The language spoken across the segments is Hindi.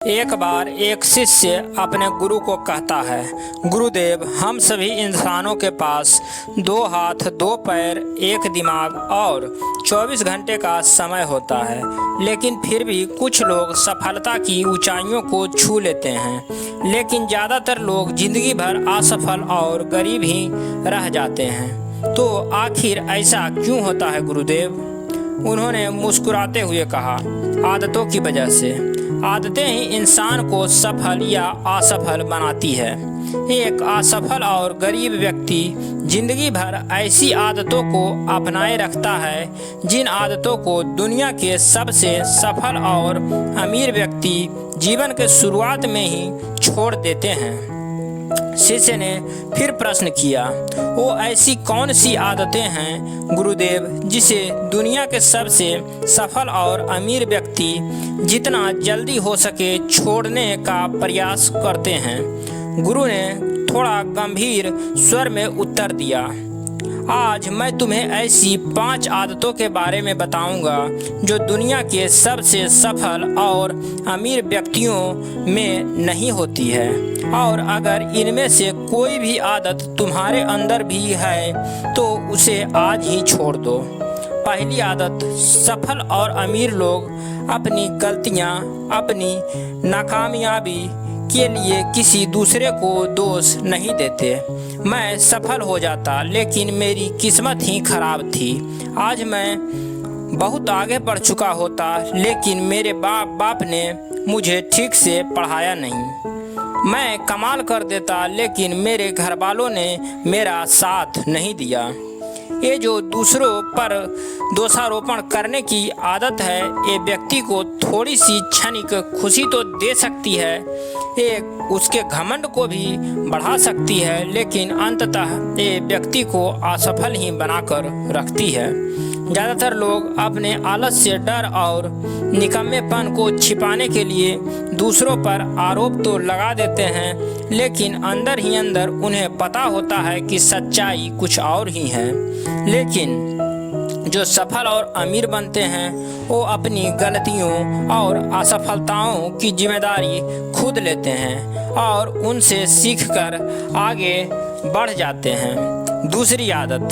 एक बार एक शिष्य अपने गुरु को कहता है, गुरुदेव, हम सभी इंसानों के पास 2 हाथ, 2 पैर, एक दिमाग और 24 घंटे का समय होता है, लेकिन फिर भी कुछ लोग सफलता की ऊंचाइयों को छू लेते हैं, लेकिन ज़्यादातर लोग जिंदगी भर असफल और गरीब ही रह जाते हैं। तो आखिर ऐसा क्यों होता है गुरुदेव? उन्होंने मुस्कुराते हुए कहा, आदतों की वजह से। आदतें ही इंसान को सफल या असफल बनाती है। एक असफल और गरीब व्यक्ति जिंदगी भर ऐसी आदतों को अपनाए रखता है जिन आदतों को दुनिया के सबसे सफल और अमीर व्यक्ति जीवन के शुरुआत में ही छोड़ देते हैं। शिष्य ने फिर प्रश्न किया, वो ऐसी कौन सी आदतें हैं गुरुदेव जिसे दुनिया के सबसे सफल और अमीर व्यक्ति जितना जल्दी हो सके छोड़ने का प्रयास करते हैं? गुरु ने थोड़ा गंभीर स्वर में उत्तर दिया, आज मैं तुम्हें ऐसी 5 आदतों के बारे में बताऊंगा जो दुनिया के सबसे सफल और अमीर व्यक्तियों में नहीं होती है, और अगर इनमें से कोई भी आदत तुम्हारे अंदर भी है तो उसे आज ही छोड़ दो। पहली आदत, सफल और अमीर लोग अपनी गलतियां, अपनी नाकामयाबी के लिए किसी दूसरे को दोष नहीं देते। मैं सफल हो जाता लेकिन मेरी किस्मत ही खराब थी। आज मैं बहुत आगे बढ़ चुका होता लेकिन मेरे बाप ने मुझे ठीक से पढ़ाया नहीं। मैं कमाल कर देता लेकिन मेरे घर वालों ने मेरा साथ नहीं दिया। ये जो दूसरों पर दोषारोपण करने की आदत है, ये व्यक्ति को थोड़ी सी क्षणिक खुशी तो दे सकती है, एक उसके घमंड को भी बढ़ा सकती है, लेकिन अंततः ये व्यक्ति को असफल ही बनाकर रखती है। ज़्यादातर लोग अपने आलस्य, डर और निकम्मेपन को छिपाने के लिए दूसरों पर आरोप तो लगा देते हैं, लेकिन अंदर ही अंदर उन्हें पता होता है कि सच्चाई कुछ और ही है। लेकिन जो सफल और अमीर बनते हैं वो अपनी गलतियों और असफलताओं की जिम्मेदारी खुद लेते हैं और उनसे सीखकर आगे बढ़ जाते हैं। दूसरी आदत,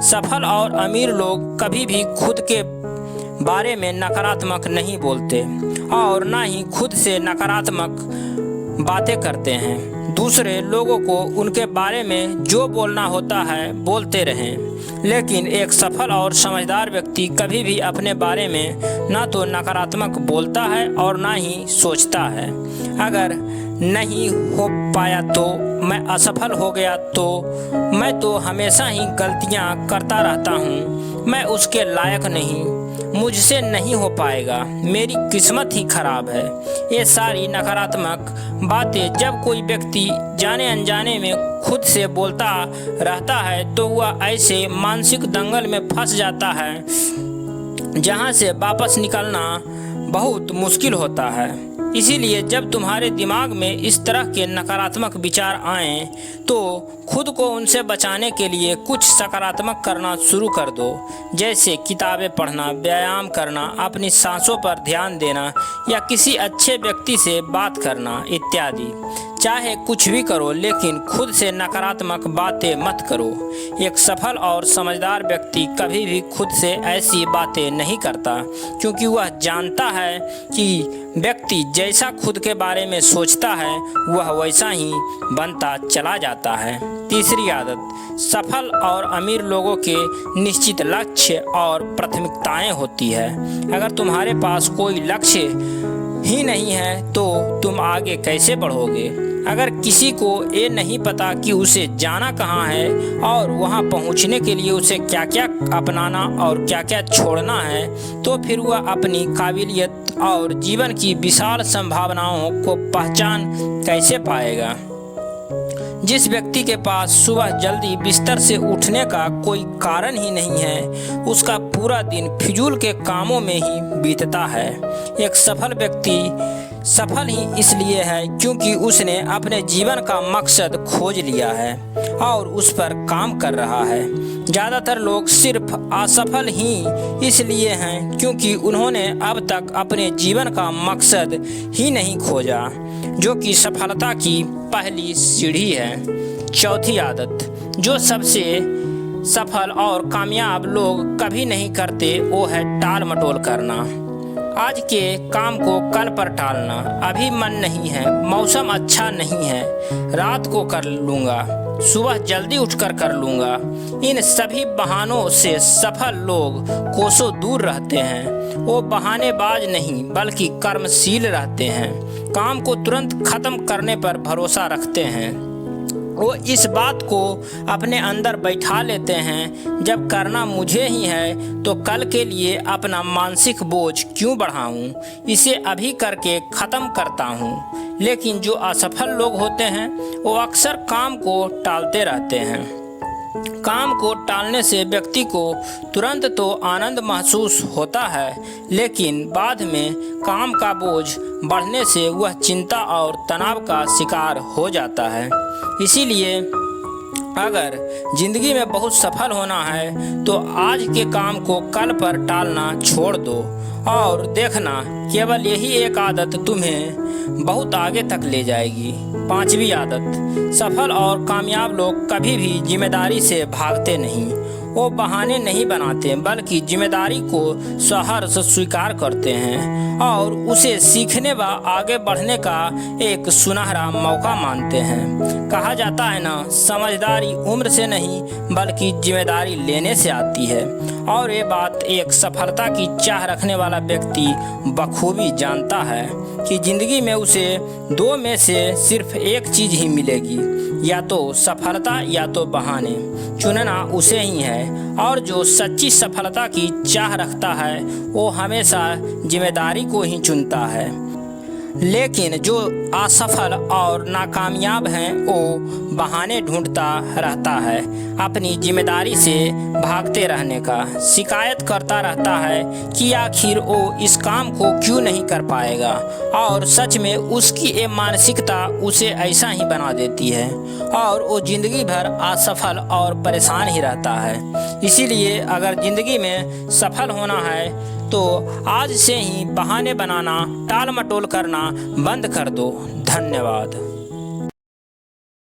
सफल और अमीर लोग कभी भी खुद के बारे में नकारात्मक नहीं बोलते और ना ही खुद से नकारात्मक बातें करते हैं। दूसरे लोगों को उनके बारे में जो बोलना होता है बोलते रहें, लेकिन एक सफल और समझदार व्यक्ति कभी भी अपने बारे में ना तो नकारात्मक बोलता है और ना ही सोचता है। अगर नहीं हो पाया तो मैं असफल हो गया तो मैं तो हमेशा ही गलतियां करता रहता हूँ, मैं उसके लायक नहीं, मुझसे नहीं हो पाएगा, मेरी किस्मत ही खराब है। ये सारी नकारात्मक बातें जब कोई व्यक्ति जाने अनजाने में खुद से बोलता रहता है तो वह ऐसे मानसिक दंगल में फंस जाता है जहाँ से वापस निकलना बहुत मुश्किल होता है। इसीलिए जब तुम्हारे दिमाग में इस तरह के नकारात्मक विचार आएं तो खुद को उनसे बचाने के लिए कुछ सकारात्मक करना शुरू कर दो, जैसे किताबें पढ़ना, व्यायाम करना, अपनी सांसों पर ध्यान देना या किसी अच्छे व्यक्ति से बात करना इत्यादि। चाहे कुछ भी करो लेकिन खुद से नकारात्मक बातें मत करो। एक सफल और समझदार व्यक्ति कभी भी खुद से ऐसी बातें नहीं करता, क्योंकि वह जानता है कि व्यक्ति जैसा खुद के बारे में सोचता है वह वैसा ही बनता चला जाता है। तीसरी आदत, सफल और अमीर लोगों के निश्चित लक्ष्य और प्राथमिकताएं होती है। अगर तुम्हारे पास कोई लक्ष्य ही नहीं है तो तुम आगे कैसे बढ़ोगे? अगर किसी को ये नहीं पता कि उसे जाना कहाँ है और वहाँ पहुँचने के लिए उसे क्या क्या अपनाना और क्या क्या छोड़ना है, तो फिर वह अपनी काबिलियत और जीवन की विशाल संभावनाओं को पहचान कैसे पाएगा? जिस व्यक्ति के पास सुबह जल्दी बिस्तर से उठने का कोई कारण ही नहीं है, उसका पूरा दिन फिजूल के कामों में ही बीतता है। एक सफल व्यक्ति सफल ही इसलिए है क्योंकि उसने अपने जीवन का मकसद खोज लिया है और उस पर काम कर रहा है। ज़्यादातर लोग सिर्फ असफल ही इसलिए हैं क्योंकि उन्होंने अब तक अपने जीवन का मकसद ही नहीं खोजा, जो कि सफलता की पहली सीढ़ी है। चौथी आदत जो सबसे सफल और कामयाब लोग कभी नहीं करते वो है टाल मटोल करना। आज के काम को कल पर टालना, अभी मन नहीं है, मौसम अच्छा नहीं है, रात को कर लूँगा, सुबह जल्दी उठकर कर लूँगा। इन सभी बहानों से सफल लोग कोसों दूर रहते हैं। वो बहानेबाज नहीं बल्कि कर्मशील रहते हैं, काम को तुरंत खत्म करने पर भरोसा रखते हैं। वो इस बात को अपने अंदर बैठा लेते हैं, जब करना मुझे ही है तो कल के लिए अपना मानसिक बोझ क्यों बढ़ाऊं, इसे अभी करके ख़त्म करता हूं। लेकिन जो असफल लोग होते हैं वो अक्सर काम को टालते रहते हैं। काम को टालने से व्यक्ति को तुरंत तो आनंद महसूस होता है, लेकिन बाद में काम का बोझ बढ़ने से वह चिंता और तनाव का शिकार हो जाता है। इसीलिए अगर ज़िंदगी में बहुत सफल होना है तो आज के काम को कल पर टालना छोड़ दो और देखना केवल यही एक आदत तुम्हें बहुत आगे तक ले जाएगी। पांचवी आदत, सफल और कामयाब लोग कभी भी जिम्मेदारी से भागते नहीं। वो बहाने नहीं बनाते बल्कि जिम्मेदारी को सहर्ष स्वीकार करते हैं और उसे सीखने व आगे बढ़ने का एक सुनहरा मौका मानते हैं। कहा जाता है ना, समझदारी उम्र से नहीं बल्कि जिम्मेदारी लेने से आती है, और ये बात एक सफलता की चाह रखने वाला व्यक्ति बखूबी जानता है कि ज़िंदगी में उसे दो में से सिर्फ एक चीज़ ही मिलेगी, या तो सफलता या तो बहाने। चुनना उसे ही है, और जो सच्ची सफलता की चाह रखता है वो हमेशा जिम्मेदारी को ही चुनता है। लेकिन जो असफल और नाकामयाब हैं वो बहाने ढूंढता रहता है, अपनी जिम्मेदारी से भागते रहने का, शिकायत करता रहता है कि आखिर वो इस काम को क्यों नहीं कर पाएगा, और सच में उसकी ये मानसिकता उसे ऐसा ही बना देती है और वो ज़िंदगी भर असफल और परेशान ही रहता है। इसीलिए अगर ज़िंदगी में सफल होना है तो आज से ही बहाने बनाना, टाल मटोल करना बंद कर दो। धन्यवाद।